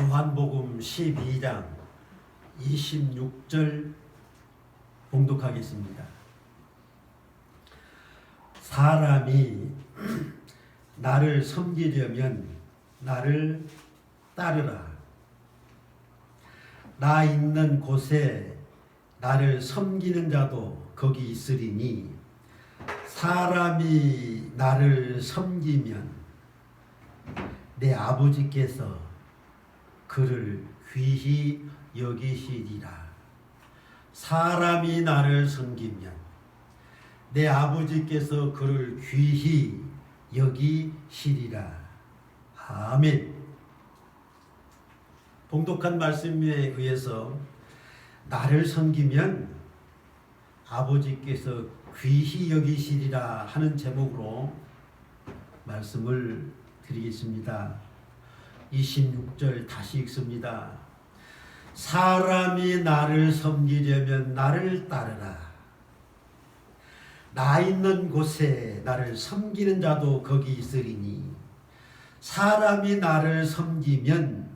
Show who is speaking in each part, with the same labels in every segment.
Speaker 1: 요한복음 12장 26절 봉독하겠습니다. 사람이 나를 섬기려면 나를 따르라. 나 있는 곳에 나를 섬기는 자도 거기 있으리니 사람이 나를 섬기면 내 아버지께서 그를 귀히 여기시리라. 사람이 나를 섬기면 내 아버지께서 그를 귀히 여기시리라. 아멘. 봉독한 말씀에 의해서 나를 섬기면 아버지께서 귀히 여기시리라 하는 제목으로 말씀을 드리겠습니다. 26절 다시 읽습니다. 사람이 나를 섬기려면 나를 따르라. 나 있는 곳에 나를 섬기는 자도 거기 있으리니 사람이 나를 섬기면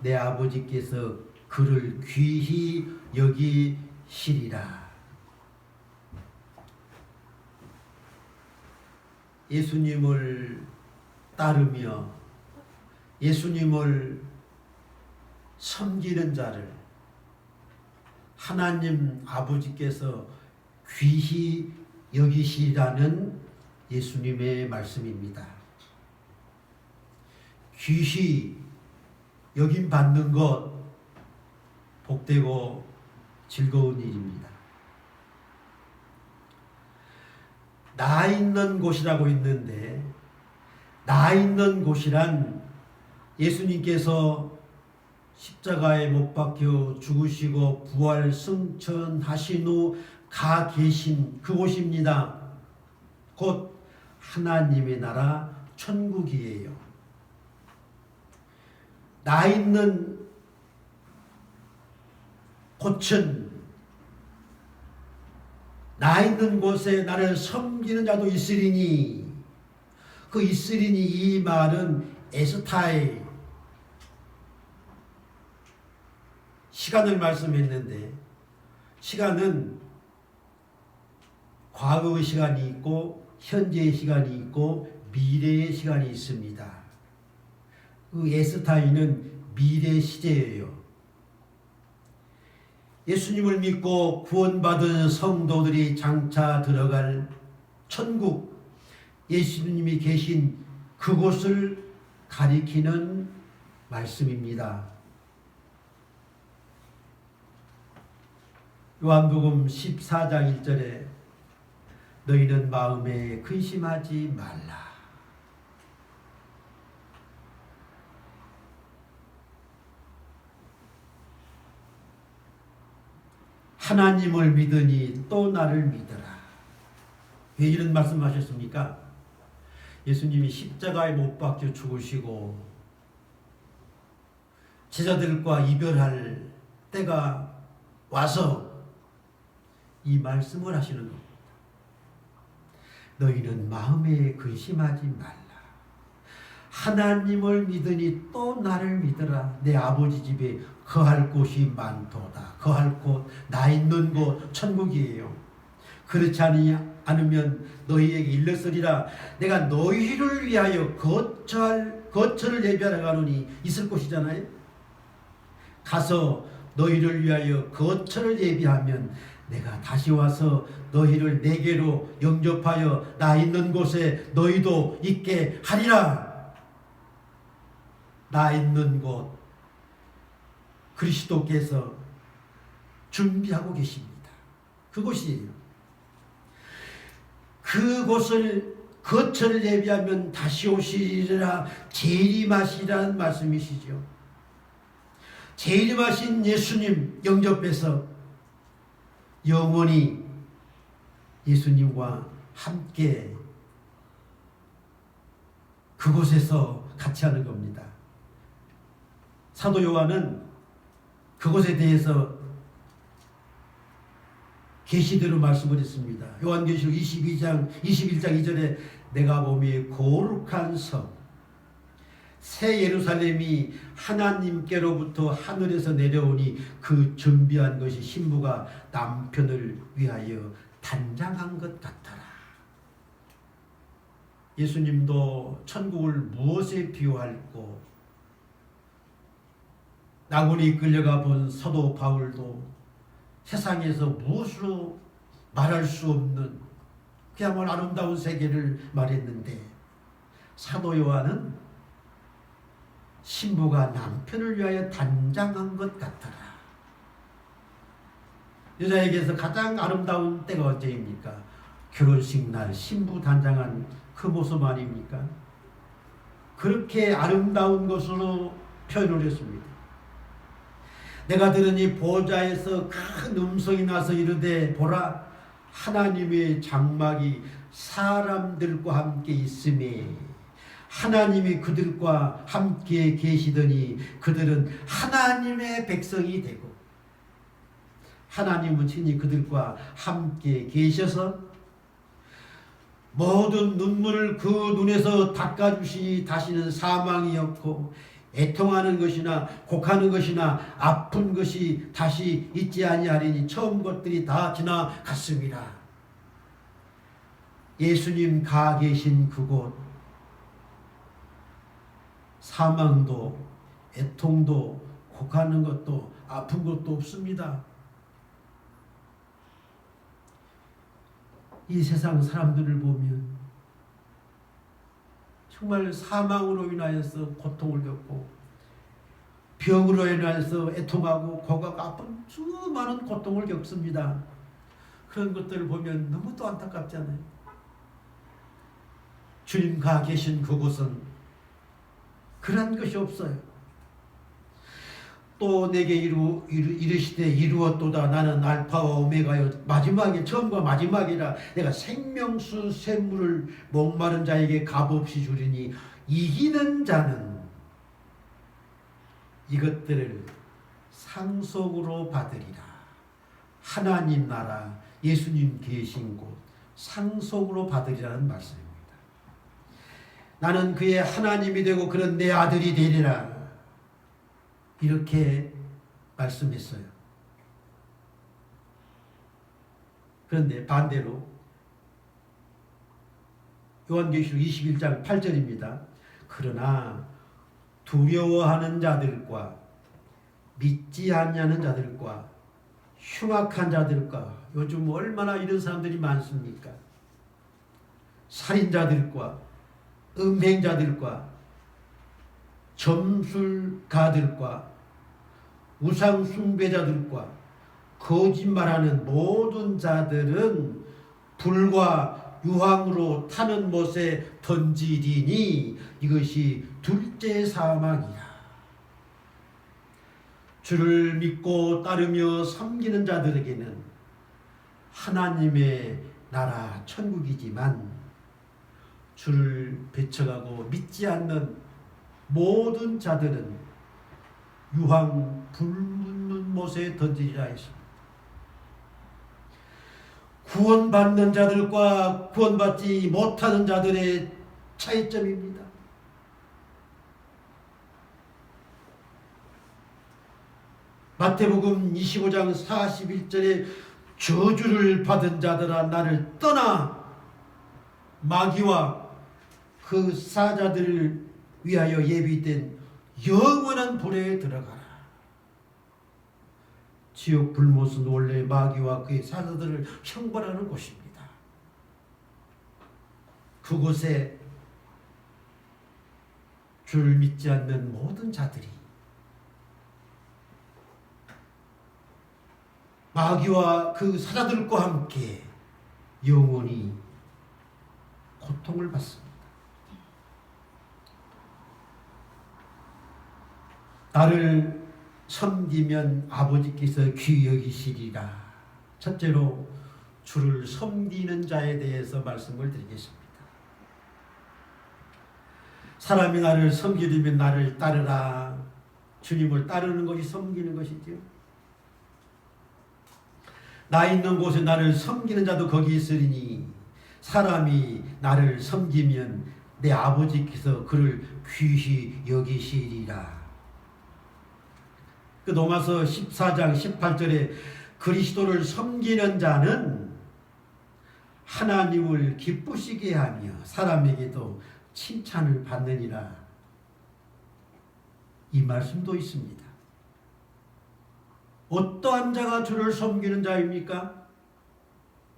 Speaker 1: 내 아버지께서 그를 귀히 여기시리라. 예수님을 따르며 예수님을 섬기는 자를 하나님 아버지께서 귀히 여기시라는 예수님의 말씀입니다. 귀히 여김 받는 것 복되고 즐거운 일입니다. 나 있는 곳이라고 있는데 나 있는 곳이란 예수님께서 십자가에 못 박혀 죽으시고 부활 승천하신 후 가 계신 그곳입니다. 곧 하나님의 나라 천국이에요. 나 있는 곳은 나 있는 곳에 나를 섬기는 자도 있으리니, 그 있으리니 이 말은 에스타의 시간을 말씀했는데, 시간은 과거의 시간이 있고 현재의 시간이 있고 미래의 시간이 있습니다. 그 에스타이는 미래 시제예요. 예수님을 믿고 구원받은 성도들이 장차 들어갈 천국, 예수님이 계신 그곳을 가리키는 말씀입니다. 요한복음 14장 1절에 너희는 마음에 근심하지 말라. 하나님을 믿으니 또 나를 믿어라. 왜 이런 말씀하셨습니까? 예수님이 십자가에 못 박혀 죽으시고 제자들과 이별할 때가 와서 이 말씀을 하시는 겁니다. 너희는 마음에 근심하지 말라. 하나님을 믿으니 또 나를 믿어라. 내 아버지 집에 거할 곳이 많도다. 거할 곳, 나 있는 곳 천국이에요. 그렇지 않으면 너희에게 일렀으리라. 내가 너희를 위하여 거처를 예비하러 가노니 있을 곳이잖아요. 가서 너희를 위하여 거처를 예비하면 내가 다시 와서 너희를 내게로 영접하여 나 있는 곳에 너희도 있게 하리라. 나 있는 곳 그리스도께서 준비하고 계십니다. 그곳이에요. 그곳을 거처를 예비하면 다시 오시리라. 재림하시라는 말씀이시죠. 재림하신 예수님 영접해서 영원히 예수님과 함께 그곳에서 같이 하는 겁니다. 사도 요한은 그곳에 대해서 계시대로 말씀을 했습니다. 요한계시록 21장 2절에 내가 보니 거룩한 성 새 예루살렘이 하나님께로부터 하늘에서 내려오니 그 준비한 것이 신부가 남편을 위하여 단장한 것 같더라. 예수님도 천국을 무엇에 비유할꼬? 나군이 이끌려가 본 사도 바울도 세상에서 무엇으로 말할 수 없는 그야말로 아름다운 세계를 말했는데, 사도 요한은 신부가 남편을 위하여 단장한 것 같더라. 여자에게서 가장 아름다운 때가 언제입니까? 결혼식 날 신부 단장한 그 모습 아닙니까? 그렇게 아름다운 것으로 표현을 했습니다. 내가 들으니 보좌에서 큰 음성이 나서 이르되 보라, 하나님의 장막이 사람들과 함께 있음에 하나님이 그들과 함께 계시더니 그들은 하나님의 백성이 되고, 하나님은 친히 그들과 함께 계셔서 모든 눈물을 그 눈에서 닦아주시니 다시는 사망이 없고 애통하는 것이나 곡하는 것이나 아픈 것이 다시 있지 아니하리니 처음 것들이 다 지나갔습니다. 예수님 가 계신 그곳, 사망도 애통도 곡하는 것도 아픈 것도 없습니다. 이 세상 사람들을 보면 정말 사망으로 인하여서 고통을 겪고 병으로 인하여서 애통하고 고가고 아픈 수많은 고통을 겪습니다. 그런 것들을 보면 너무도 안타깝잖아요. 주님 가 계신 그곳은 그런 것이 없어요. 또 내게 이르시되 이루었도다. 나는 알파와 오메가여 마지막에 처음과 마지막이라. 내가 생명수 샘물을 목마른 자에게 값없이 주리니 이기는 자는 이것들을 상속으로 받으리라. 하나님 나라, 예수님 계신 곳 상속으로 받으리라는 말씀입니다. 나는 그의 하나님이 되고 그는 내 아들이 되리라. 이렇게 말씀했어요. 그런데 반대로 요한계시록 21장 8절입니다. 그러나 두려워하는 자들과 믿지 않냐는 자들과 흉악한 자들과, 요즘 얼마나 이런 사람들이 많습니까? 살인자들과 음행자들과 점술가들과 우상숭배자들과 거짓말하는 모든 자들은 불과 유황으로 타는 못에 던지리니 이것이 둘째 사망이라. 주를 믿고 따르며 섬기는 자들에게는 하나님의 나라 천국이지만, 주를 배척하고 믿지 않는 모든 자들은 유황 불붙는 못에 던지리라 했습니다. 구원받는 자들과 구원받지 못하는 자들의 차이점입니다. 마태복음 25장 41절에 저주를 받은 자들아 나를 떠나 마귀와 그 사자들을 위하여 예비된 영원한 불에 들어가라. 지옥 불못은 원래 마귀와 그의 사자들을 형벌하는 곳입니다. 그곳에 주를 믿지 않는 모든 자들이 마귀와 그 사자들과 함께 영원히 고통을 받습니다. 나를 섬기면 아버지께서 귀히 여기시리라. 첫째로 주를 섬기는 자에 대해서 말씀을 드리겠습니다. 사람이 나를 섬기려면 나를 따르라. 주님을 따르는 것이 섬기는 것이죠. 나 있는 곳에 나를 섬기는 자도 거기 있으리니 사람이 나를 섬기면 내 아버지께서 그를 귀히 여기시리라. 그 로마서 14장 18절에 그리스도를 섬기는 자는 하나님을 기쁘시게 하며 사람에게도 칭찬을 받느니라. 이 말씀도 있습니다. 어떠한 자가 주를 섬기는 자입니까?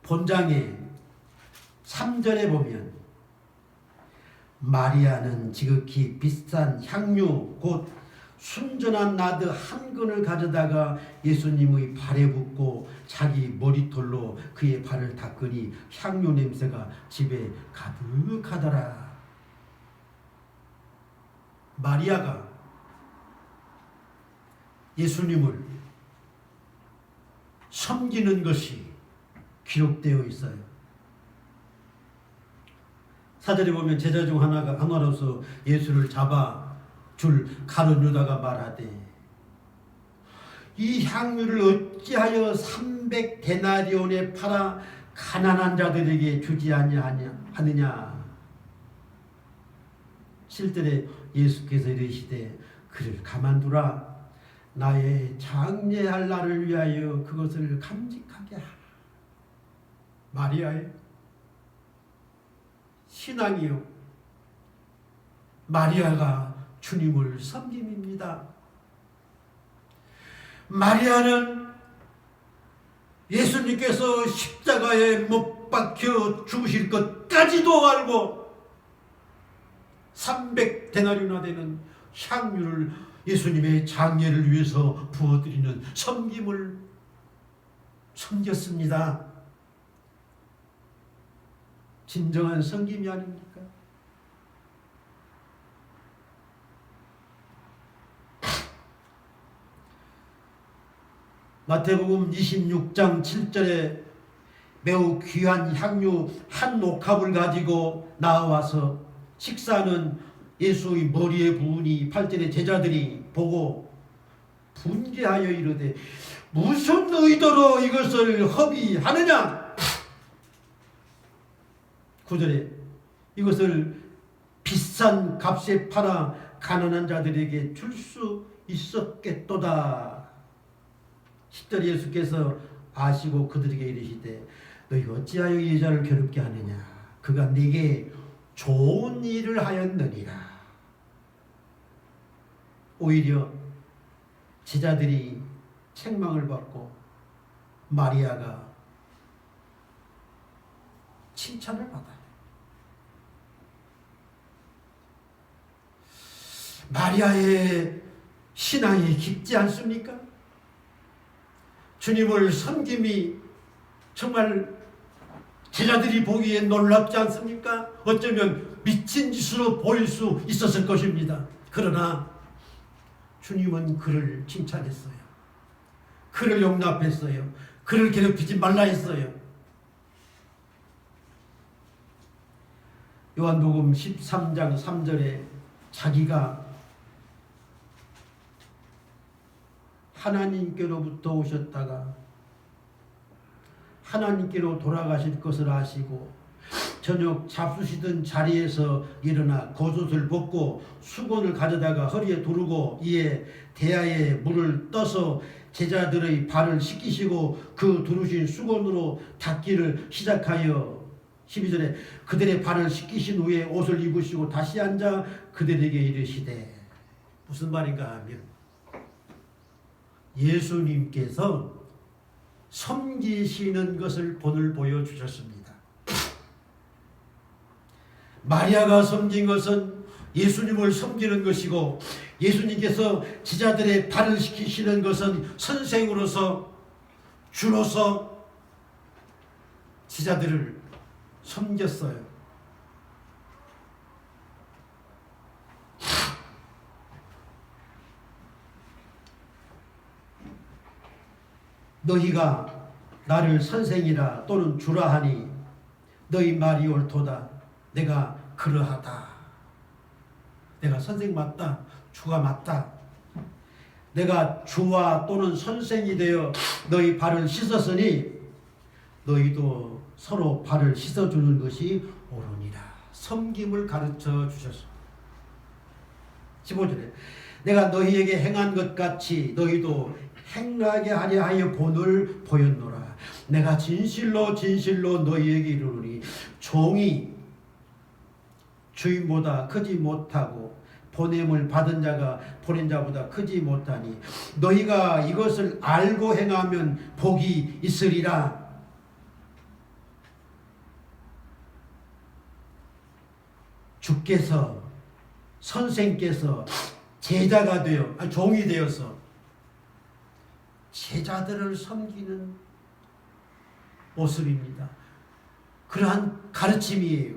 Speaker 1: 본장에 3절에 보면 마리아는 지극히 비싼 향유 곧 순전한 나드 한 근을 가져다가 예수님의 발에 붓고 자기 머리털로 그의 발을 닦으니 향유 냄새가 집에 가득하더라. 마리아가 예수님을 섬기는 것이 기록되어 있어요. 사절에 보면 제자 중 하나로서 예수를 잡아 줄 가룟 유다가 말하되 이 향유를 어찌하여 300데나리온에 팔아 가난한 자들에게 주지 아니하느냐. 7절에 예수께서 이르시되 그를 가만두라. 나의 장례할 날을 위하여 그것을 간직하게 하라. 마리아의 신앙이요, 마리아가 주님을 섬김입니다. 마리아는 예수님께서 십자가에 못 박혀 죽으실 것까지도 알고 300데나리온이나 되는 향유를 예수님의 장례를 위해서 부어드리는 섬김을 섬겼습니다. 진정한 섬김이 아닙니까? 마태복음 26장 7절에 매우 귀한 향유 한 옥합을 가지고 나와서 식사는 예수의 머리에 부으니 8절에 제자들이 보고 분개하여 이르되 무슨 의도로 이것을 허비하느냐. 9절에 이것을 비싼 값에 팔아 가난한 자들에게 줄 수 있었겠도다. 10절에 예수께서 아시고 그들에게 이르시되 너희가 어찌하여 이 여자를 괴롭게 하느냐. 그가 네게 좋은 일을 하였느니라. 오히려 제자들이 책망을 받고 마리아가 칭찬을 받아요. 마리아의 신앙이 깊지 않습니까? 주님을 섬김이 정말 제자들이 보기에 놀랍지 않습니까? 어쩌면 미친 짓으로 보일 수 있었을 것입니다. 그러나 주님은 그를 칭찬했어요. 그를 용납했어요. 그를 괴롭히지 말라 했어요. 요한복음 13장 3절에 자기가 하나님께로부터 오셨다가 하나님께로 돌아가실 것을 아시고 저녁 잡수시던 자리에서 일어나 겉옷을 벗고 수건을 가져다가 허리에 두르고 이에 대야에 물을 떠서 제자들의 발을 씻기시고 그 두르신 수건으로 닦기를 시작하여 12절에 그들의 발을 씻기신 후에 옷을 입으시고 다시 앉아 그들에게 이르시되 무슨 말인가 하면 예수님께서 섬기시는 것을 본을 보여주셨습니다. 마리아가 섬긴 것은 예수님을 섬기는 것이고 예수님께서 제자들의 발을 씻기시는 것은 선생으로서 주로서 제자들을 섬겼어요. 너희가 나를 선생이라 또는 주라 하니 너희 말이 옳도다. 내가 그러하다. 내가 선생 맞다. 주가 맞다. 내가 주와 또는 선생이 되어 너희 발을 씻었으니 너희도 서로 발을 씻어주는 것이 옳으니라. 섬김을 가르쳐 주셨습니다. 15절에 내가 너희에게 행한 것 같이 너희도 행하게 하려 하여 본을 보였노라. 내가 진실로 진실로 너희에게 이르노니 종이 주인보다 크지 못하고 보냄을 받은 자가 보낸 자보다 크지 못하니 너희가 이것을 알고 행하면 복이 있으리라. 주께서 선생께서 제자가 되어 종이 되어서 제자들을 섬기는 모습입니다. 그러한 가르침이에요.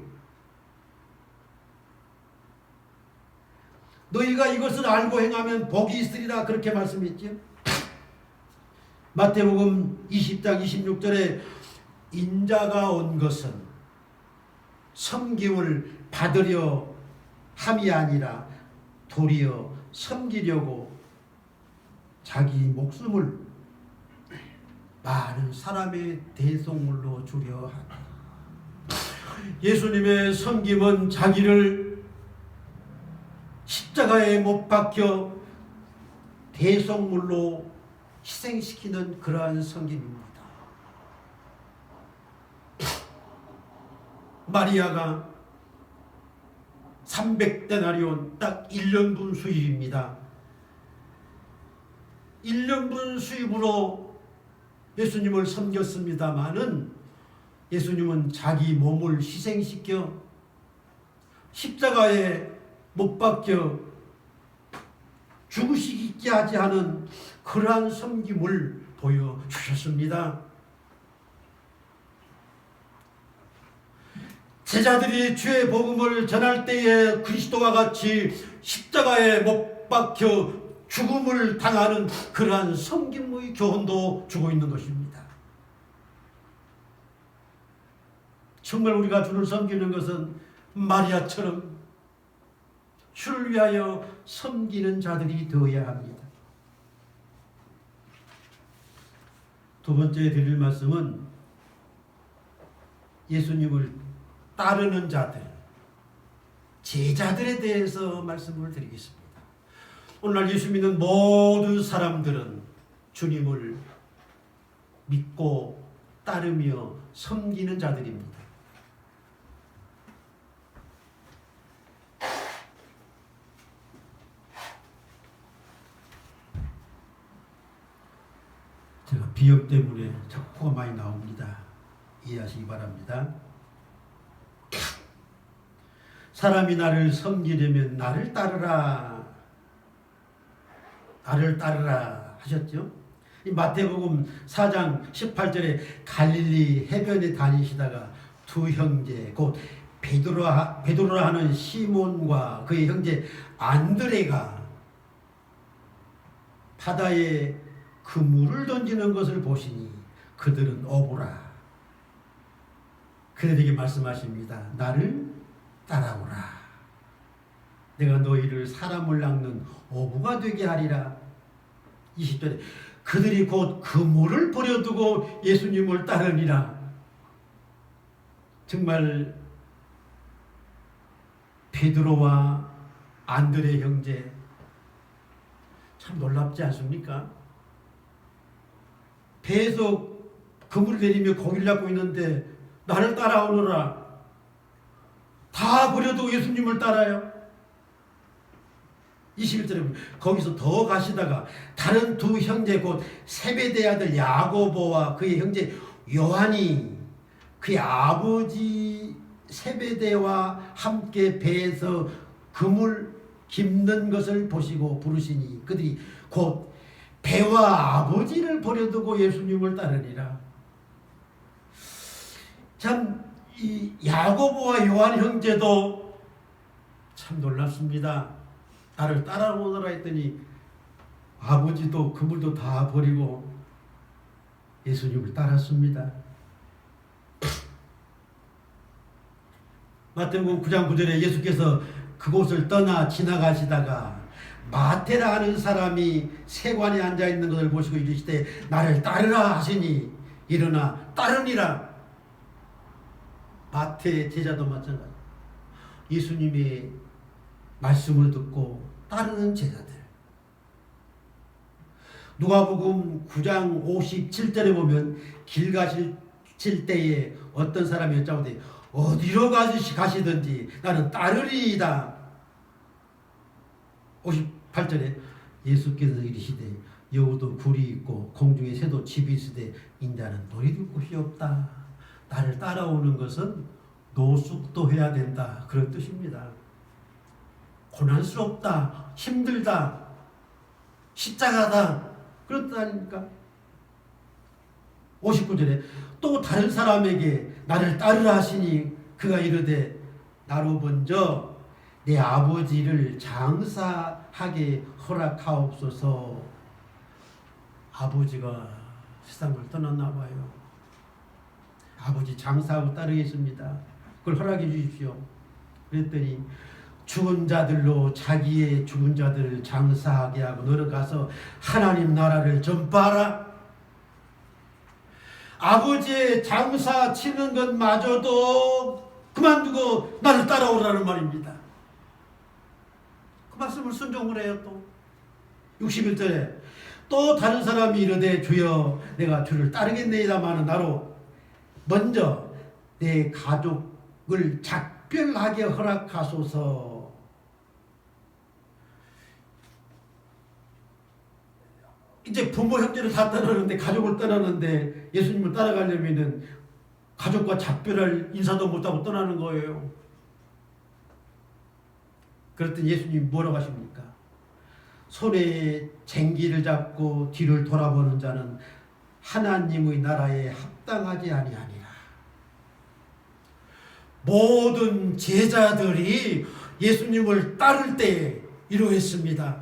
Speaker 1: 너희가 이것을 알고 행하면 복이 있으리라 그렇게 말씀했죠. 마태복음 20장 26절에 인자가 온 것은 섬김을 받으려 함이 아니라 도리어 섬기려고 자기 목숨을 많은 사람의 대속물로 주려 한다. 예수님의 섬김은 자기를 십자가에 못 박혀 대속물로 희생시키는 그러한 섬김입니다. 마리아가 300데나리온 딱 1년분 수입입니다. 1년분 수입으로 예수님을 섬겼습니다마는 예수님은 자기 몸을 희생시켜 십자가에 못 박혀 죽으시게 하지 않은 그러한 섬김을 보여주셨습니다. 제자들이 주의 복음을 전할 때에 그리스도와 같이 십자가에 못 박혀 죽음을 당하는 그러한 섬김의 교훈도 주고 있는 것입니다. 정말 우리가 주를 섬기는 것은 마리아처럼 주를 위하여 섬기는 자들이 되어야 합니다. 두 번째 드릴 말씀은 예수님을 따르는 자들, 제자들에 대해서 말씀을 드리겠습니다. 오늘날 예수 믿는 모든 사람들은 주님을 믿고 따르며 섬기는 자들입니다. 제가 비염 때문에 자꾸 코가 많이 나옵니다. 이해하시기 바랍니다. 사람이 나를 섬기려면 나를 따르라. 나를 따르라 하셨죠. 이 마태복음 4장 18절에 갈릴리 해변에 다니시다가 두 형제 곧 베드로라 하는 시몬과 그의 형제 안드레가 바다에 그물을 던지는 것을 보시니 그들은 어부라. 그들에게 말씀하십니다. 나를 따라오라. 내가 너희를 사람을 낚는 어부가 되게 하리라. 20절에 그들이 곧 그물을 버려두고 예수님을 따르니라. 정말 베드로와 안드레 형제 참 놀랍지 않습니까? 배에서 그물을 내리며 고기를 잡고 있는데 나를 따라오너라. 다 버려두고 예수님을 따라요. 21절에 거기서 더 가시다가 다른 두 형제 곧 세베대의 아들 야고보와 그의 형제 요한이 그의 아버지 세베대와 함께 배에서 그물 깁는 것을 보시고 부르시니 그들이 곧 배와 아버지를 버려두고 예수님을 따르니라. 참 이 야고보와 요한 형제도 참 놀랍습니다. 나를 따라오너라 했더니 아버지도 그물도 다 버리고 예수님을 따랐습니다. 마태복음 9장 9절에 예수께서 그곳을 떠나 지나가시다가 마태라 하는 사람이 세관에 앉아있는 것을 보시고 이르시되 나를 따르라 하시니 일어나 따르니라. 마태의 제자도 마찬가지. 예수님의 말씀을 듣고 따르는 제자들. 누가복음 9장 57절에 보면 길 가실 때에 어떤 사람이 여짜오되 어디로 가시든지 나는 따르리이다. 58절에 예수께서 이르시되 여우도 굴이 있고 공중에 새도 집이 있으되 인자는 놀이둘 곳이 없다. 나를 따라오는 것은 노숙도 해야 된다. 그런 뜻입니다. 고난스럽다. 힘들다. 십자가다. 그런 뜻 아닙니까? 59절에 또 다른 사람에게 나를 따르라 하시니 그가 이르되 나로 먼저 내 아버지를 장사하게 허락하옵소서. 아버지가 세상을 떠났나 봐요. 아버지 장사하고 따르겠습니다. 그걸 허락해 주십시오. 그랬더니 죽은 자들로 자기의 죽은 자들을 장사하게 하고 너는 가서 하나님 나라를 전파하라. 아버지의 장사 치는 것마저도 그만두고 나를 따라오라는 말입니다. 그 말씀을 순종을 해요. 또 61절에 또 다른 사람이 이르되 주여 내가 주를 따르겠네이다마는 나로 먼저 내 가족을 작별하게 허락하소서. 이제 부모 형제를 다 떠나는데 가족을 떠나는데 예수님을 따라가려면은 가족과 작별할 인사도 못하고 떠나는 거예요. 그랬더니 예수님이 뭐라고 하십니까? 손에 쟁기를 잡고 뒤를 돌아보는 자는 하나님의 나라에 합당하지 아니하니라. 모든 제자들이 예수님을 따를 때 이러했습니다.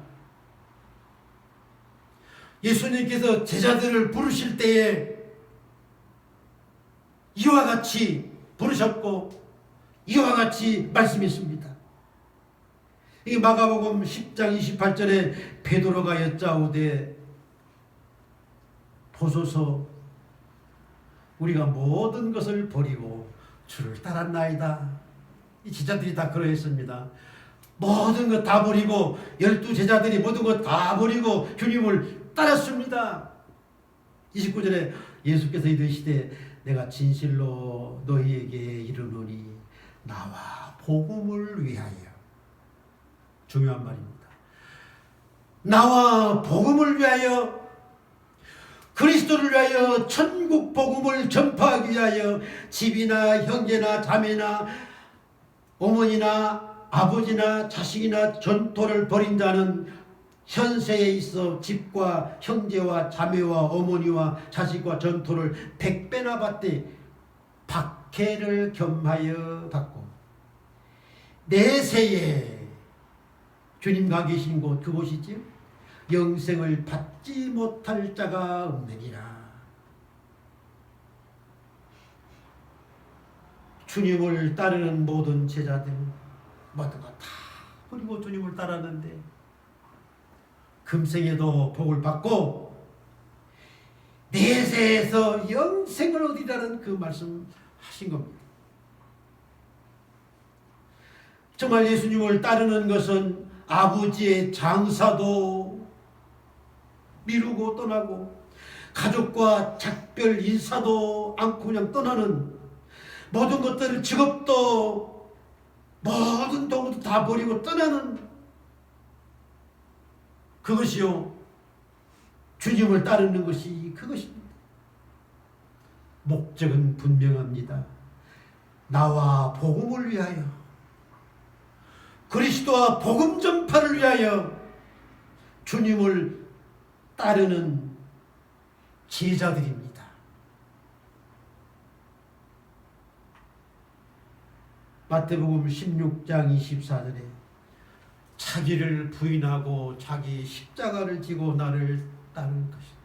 Speaker 1: 예수님께서 제자들을 부르실 때에 이와 같이 부르셨고 이와 같이 말씀했습니다. 이 마가복음 10장 28절에 베드로가 여짜오되 보소서 우리가 모든 것을 버리고 주를 따랐나이다. 이 제자들이 다 그러했습니다. 모든 것 다 버리고 12제자들이 모든 것 다 버리고 주님을 따랐습니다. 29절에 예수께서 이르시되 내가 진실로 너희에게 이르노니 나와 복음을 위하여. 중요한 말입니다. 나와 복음을 위하여, 그리스도를 위하여, 천국 복음을 전파하기 위하여 집이나 형제나 자매나 어머니나 아버지나 자식이나 전토를 벌인 자는 현세에 있어 집과 형제와 자매와 어머니와 자식과 전토를 100배나 받되 박해를 겸하여 받고 내세에 주님과 계신 곳 그곳이지요. 영생을 받지 못할 자가 없느니라. 주님을 따르는 모든 제자들 모든 것 다 버리고 주님을 따랐는데 금생에도 복을 받고 내세에서 영생을 얻으리라는 그 말씀 하신 겁니다. 정말 예수님을 따르는 것은 아버지의 장사도 미루고 떠나고 가족과 작별 인사도 않고 그냥 떠나는 모든 것들을 직업도 모든 도구도 다 버리고 떠나는 그것이요 주님을 따르는 것이 그것입니다. 목적은 분명합니다. 나와 복음을 위하여, 그리스도와 복음 전파를 위하여 주님을 따르는 제자들입니다. 마태복음 16장 24절에 자기를 부인하고 자기 십자가를 지고 나를 따르는 것이다.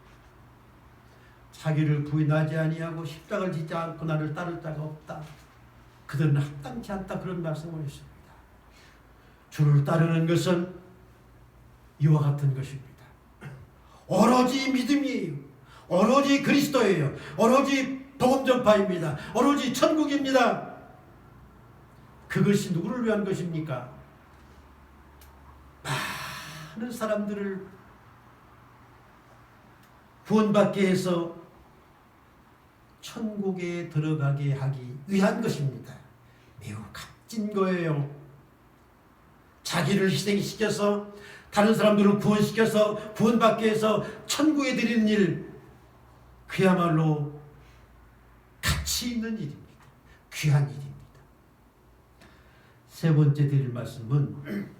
Speaker 1: 자기를 부인하지 아니하고 십자가를 지지 않고 나를 따를 자가 없다. 그들은 합당치 않다. 그런 말씀을 했습니다. 주를 따르는 것은 이와 같은 것입니다. 오로지 믿음이에요. 오로지 그리스도예요. 오로지 복음 전파입니다. 오로지 천국입니다. 그것이 누구를 위한 것입니까? 많은 사람들을 구원받게 해서 천국에 들어가게 하기 위한 것입니다. 매우 값진 거예요. 자기를 희생시켜서 다른 사람들을 구원시켜서 구원받게 해서 천국에 드리는 일, 그야말로 가치 있는 일입니다. 귀한 일입니다. 세 번째 드릴 말씀은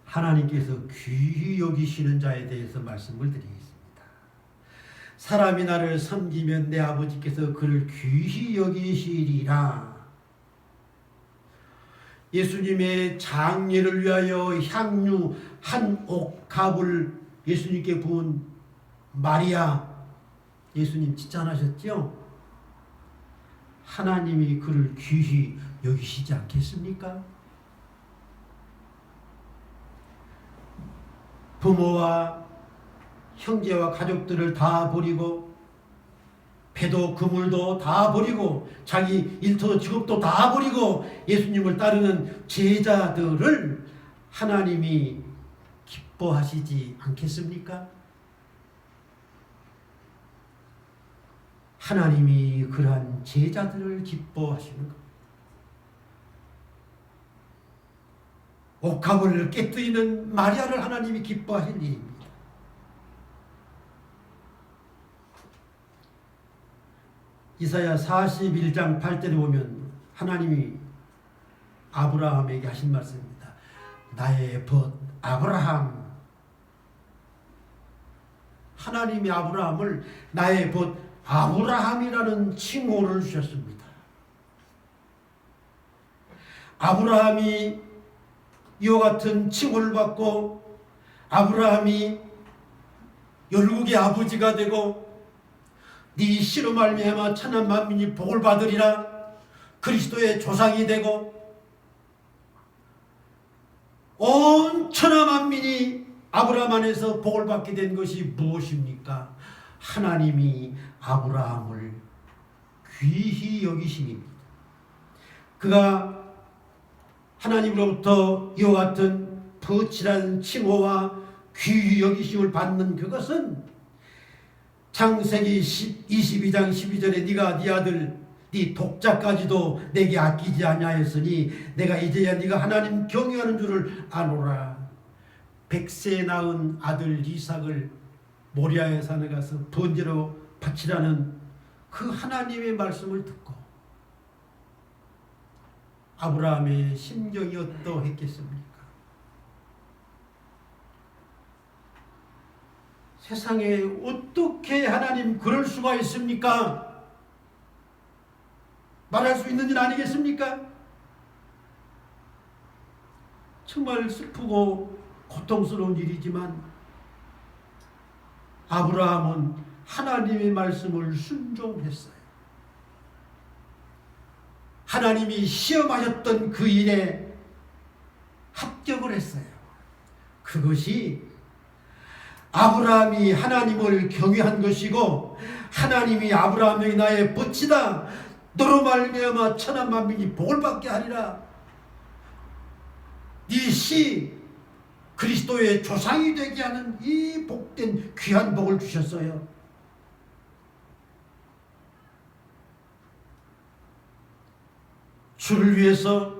Speaker 1: 하나님께서 귀히 여기시는 자에 대해서 말씀을 드리겠습니다. 사람이 나를 섬기면 내 아버지께서 그를 귀히 여기시리라. 예수님의 장례를 위하여 향유 한 옥합을 예수님께 부은 마리아, 예수님 칭찬하셨죠? 하나님이 그를 귀히 여기시지 않겠습니까? 부모와 형제와 가족들을 다 버리고 배도 그물도 다 버리고 자기 일터 직업도 다 버리고 예수님을 따르는 제자들을 하나님이 기뻐하시지 않겠습니까? 하나님이 그러한 제자들을 기뻐하시는 겁니다. 옥합을 깨뜨리는 마리아를 하나님이 기뻐하실 일입니다. 이사야 41장 8절에 보면 하나님이 아브라함에게 하신 말씀입니다. 나의 벗 아브라함. 하나님이 아브라함을 나의 벗 아브라함이라는 칭호를 주셨습니다. 아브라함이 이와 같은 칭호를 받고 아브라함이 열국의 아버지가 되고 네 씨로 말미암아 천한 만민이 복을 받으리라, 그리스도의 조상이 되고 온 천하 만민이 아브라함 안에서 복을 받게 된 것이 무엇입니까? 하나님이 아브라함을 귀히 여기심입니다. 그가 하나님으로부터 이와 같은 거칠한 칭호와 귀히 여기심을 받는 그것은 창세기 22장 12절에 네가 네 아들 네 독자까지도 내게 아끼지 아니하였으니 내가 이제야 네가 하나님 경외하는 줄을 아노라. 100세에 낳은 아들 이삭을 모리아의 산에 가서 번제로 바치라는 그 하나님의 말씀을 듣고 아브라함의 심정이 어떠했겠습니까? 세상에 어떻게 하나님 그럴 수가 있습니까? 말할 수 있는 일 아니겠습니까? 정말 슬프고 고통스러운 일이지만 아브라함은 하나님의 말씀을 순종했어요. 하나님이 시험하셨던 그 일에 합격을 했어요. 그것이 아브라함이 하나님을 경외한 것이고 하나님이 아브라함이 나의 벗이다, 너로 말미암아 천한 만민이 복을 받게 하리라, 네 씨 그리스도의 조상이 되게 하는 이 복된 귀한 복을 주셨어요. 주를 위해서,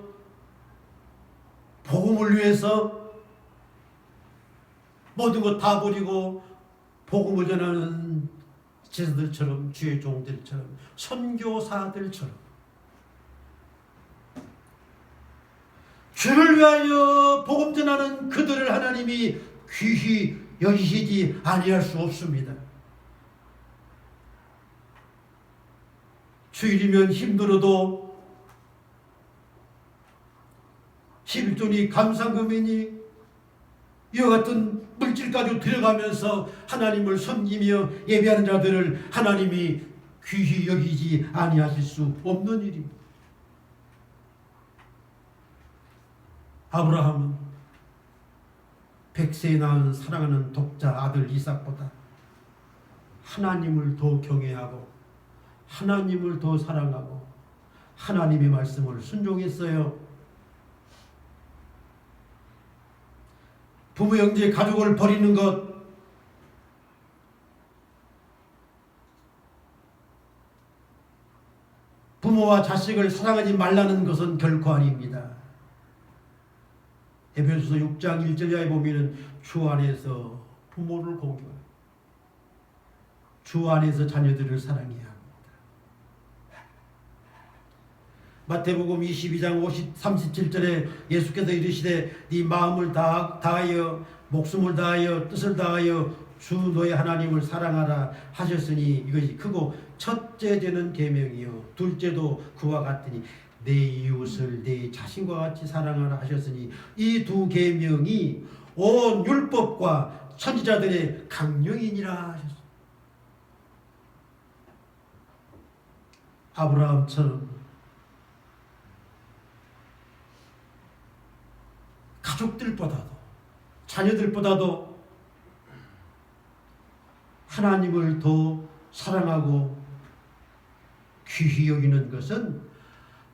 Speaker 1: 복음을 위해서 모든 것 다 버리고 복음을 전하는 제자들처럼, 주의 종들처럼, 선교사들처럼 주를 위하여 복음 전하는 그들을 하나님이 귀히 여기시지 아니할 수 없습니다. 주일이면 힘들어도 11조니 감상금이니 이와 같은 물질까지 들어가면서 하나님을 섬기며 예배하는 자들을 하나님이 귀히 여기지 아니하실 수 없는 일입니다. 아브라함은 100세에 낳은 사랑하는 독자 아들 이삭보다 하나님을 더 경외하고 하나님을 더 사랑하고 하나님의 말씀을 순종했어요. 부모, 형제, 가족을 버리는 것, 부모와 자식을 사랑하지 말라는 것은 결코 아닙니다. 에베소서 6장 1절에 보면 주 안에서 부모를 공경하고 주 안에서 자녀들을 사랑해야 합니다. 마태복음 22장 37절에 예수께서 이르시되 네 마음을 다하여 목숨을 다하여 뜻을 다하여 주 너의 하나님을 사랑하라 하셨으니 이것이 크고 첫째 되는 계명이요 둘째도 그와 같으니 내 이웃을 내 자신과 같이 사랑하라 하셨으니 이 두 계명이 온 율법과 선지자들의 강령이니라 하셨습니다. 아브라함처럼 가족들보다도 자녀들보다도 하나님을 더 사랑하고 귀히 여기는 것은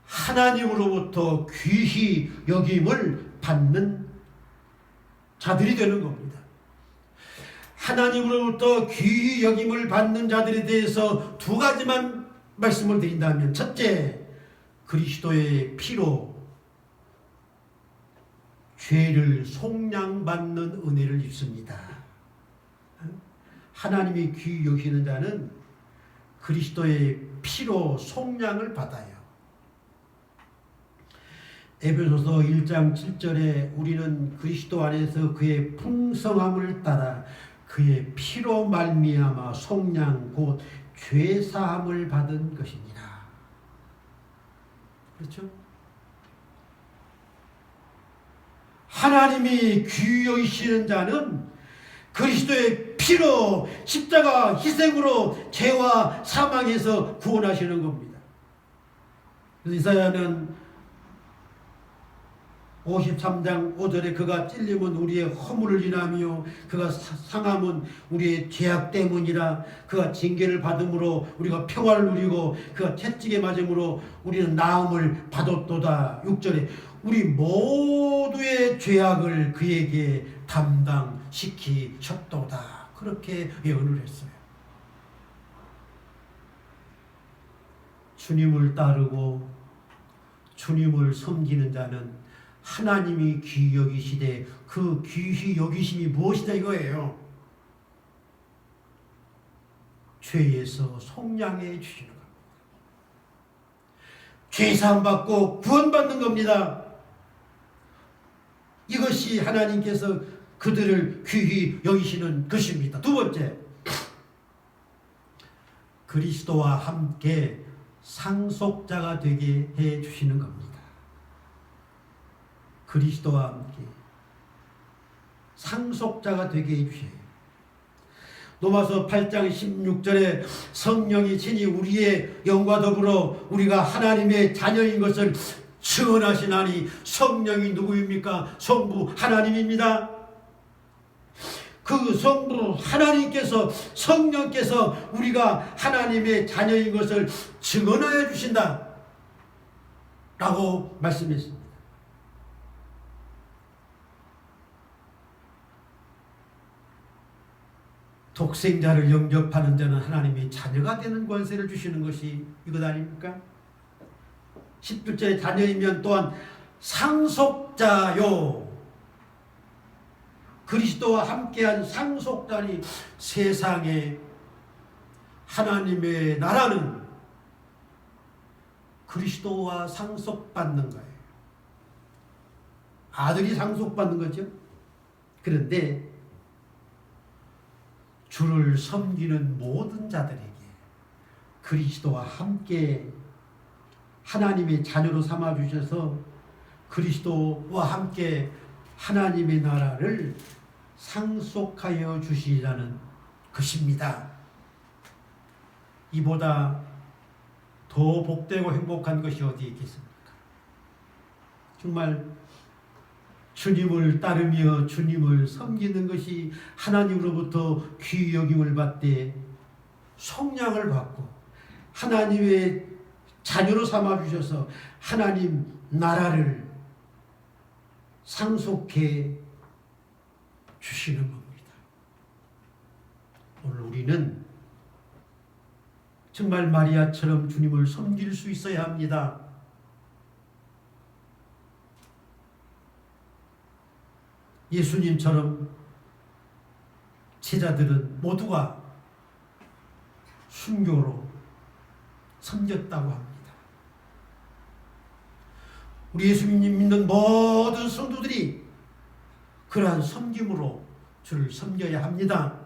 Speaker 1: 하나님으로부터 귀히 여김을 받는 자들이 되는 겁니다. 하나님으로부터 귀히 여김을 받는 자들에 대해서 두 가지만 말씀을 드린다면, 첫째, 그리스도의 피로 죄를 속량받는 은혜를 입습니다. 하나님이 귀히 여기시는 자는 그리스도의 피로 속량을 받아요. 에베소서 1장 7절에 우리는 그리스도 안에서 그의 풍성함을 따라 그의 피로 말미암아 속량 곧 죄사함을 받은 것이니라. 그렇죠? 하나님이 귀히 여기시는 자는 그리스도의 피로 십자가 희생으로 죄와 사망에서 구원하시는 겁니다. 그래서 이사야는 53장 5절에 그가 찔림은 우리의 허물을 인하며 그가 상함은 우리의 죄악 때문이라 그가 징계를 받음으로 우리가 평화를 누리고 그가 채찍에 맞음으로 우리는 나음을 받았도다. 6절에 우리 모두의 죄악을 그에게 담당시키셨도다. 그렇게 예언을 했어요. 주님을 따르고 주님을 섬기는 자는 하나님이 귀히 여기시되 그 귀히 여기심이 무엇이다 이거예요. 죄에서 속량해 주시는 겁니다. 죄사함 받고 구원받는 겁니다. 이것이 하나님께서 그들을 귀히 여기시는 것입니다. 두 번째, 그리스도와 함께 상속자가 되게 해 주시는 겁니다. 그리스도와 함께 상속자가 되게 해주셔요. 로마서 8장 16절에 성령이 친히 우리의 영과 더불어 우리가 하나님의 자녀인 것을 증언하시나니 성령이 누구입니까? 성부 하나님입니다. 그 성부 하나님께서 성령께서 우리가 하나님의 자녀인 것을 증언하여 주신다 라고 말씀했습니다. 독생자를 영접하는 자는 하나님의 자녀가 되는 권세를 주시는 것이 이것 아닙니까? 10절째 자녀이면 또한 상속자요. 그리스도와 함께한 상속자니 세상에 하나님의 나라는 그리스도와 상속받는 거예요. 아들이 상속받는 거죠. 그런데 주를 섬기는 모든 자들에게 그리스도와 함께 하나님의 자녀로 삼아주셔서 그리스도와 함께 하나님의 나라를 상속하여 주시라는 것입니다. 이보다 더 복되고 행복한 것이 어디 있겠습니까? 정말 주님을 따르며 주님을 섬기는 것이 하나님으로부터 귀히 여김을 받되 속량을 받고 하나님의 자녀로 삼아주셔서 하나님 나라를 상속해 주시는 겁니다. 오늘 우리는 정말 마리아처럼 주님을 섬길 수 있어야 합니다. 예수님처럼 제자들은 모두가 순교로 섬겼다고 합니다. 우리 예수님 믿는 모든 성도들이 그러한 섬김으로 주를 섬겨야 합니다.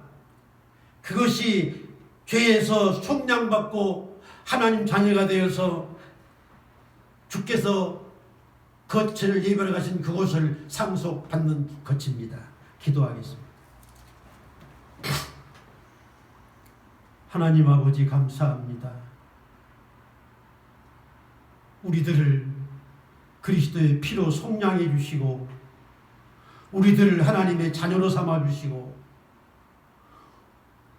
Speaker 1: 그것이 죄에서 속량받고 하나님 자녀가 되어서 주께서 거처를 예비하러 가신 그곳을 상속받는 것입니다. 기도하겠습니다. 하나님 아버지 감사합니다. 우리들을 그리스도의 피로 속량해 주시고 우리들을 하나님의 자녀로 삼아 주시고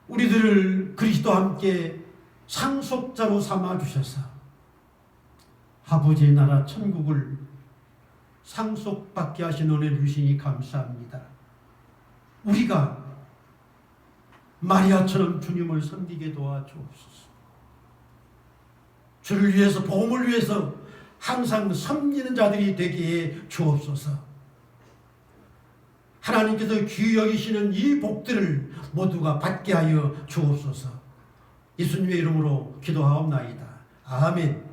Speaker 1: 우리들을 그리스도와 함께 상속자로 삼아 주셔서 아버지의 나라 천국을 상속받게 하신 은혜 주시니 감사합니다. 우리가 마리아처럼 주님을 섬기게 도와주옵소서. 주를 위해서 복음을 위해서 항상 섬기는 자들이 되게 해 주옵소서. 하나님께서 귀히 여기시는 이 복들을 모두가 받게 하여 주옵소서. 예수님의 이름으로 기도하옵나이다. 아멘.